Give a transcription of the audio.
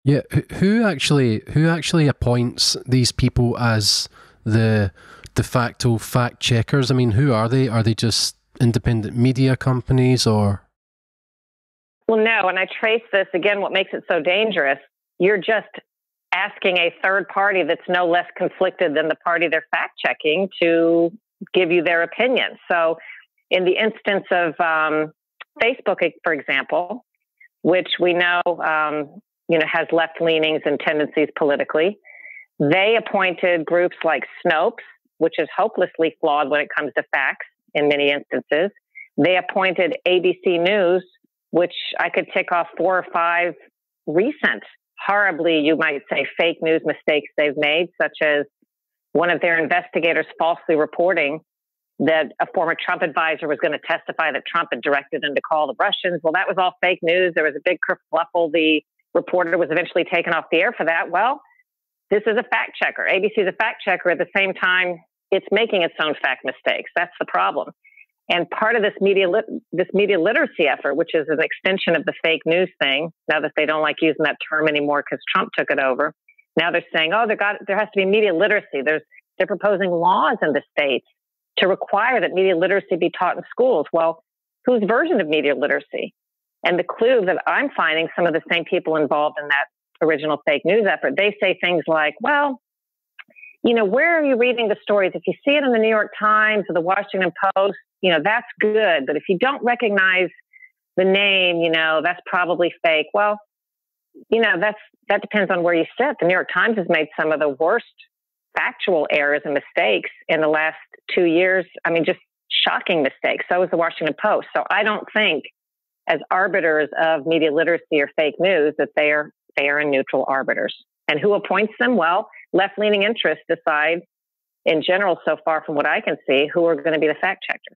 Yeah, who actually appoints these people as the de facto fact checkers? I mean, who are they? Are they just independent media companies or? Well, no, and I trace this again. What makes it so dangerous? You're just asking a third party that's no less conflicted than the party they're fact checking to give you their opinion. So, in the instance of Facebook, for example, which we know has left leanings and tendencies politically, they appointed groups like Snopes, which is hopelessly flawed when it comes to facts in many instances. They appointed ABC News, which I could tick off 4 or 5 recent, horribly, you might say, fake news mistakes they've made, such as one of their investigators falsely reporting that a former Trump advisor was going to testify that Trump had directed him to call the Russians. Well, that was all fake news. There was a big kerfluffle. The reporter was eventually taken off the air for that. Well, this is a fact checker. ABC is a fact checker. At the same time, it's making its own fact mistakes. That's the problem. And part of this media literacy effort, which is an extension of the fake news thing, now that they don't like using that term anymore because Trump took it over, now they're saying, oh, there has to be media literacy. They're proposing laws in the states to require that media literacy be taught in schools. Well, whose version of media literacy? And the clue that I'm finding, some of the same people involved in that original fake news effort, they say things like, well, where are you reading the stories? If you see it in the New York Times or the Washington Post, that's good. But if you don't recognize the name, that's probably fake. Well, that depends on where you sit. The New York Times has made some of the worst factual errors and mistakes in the last 2 years. I mean, just shocking mistakes. So is the Washington Post. So I don't think as arbiters of media literacy or fake news that they are neutral arbiters. And who appoints them? Well, left-leaning interests decide, in general, so far from what I can see, who are going to be the fact checkers.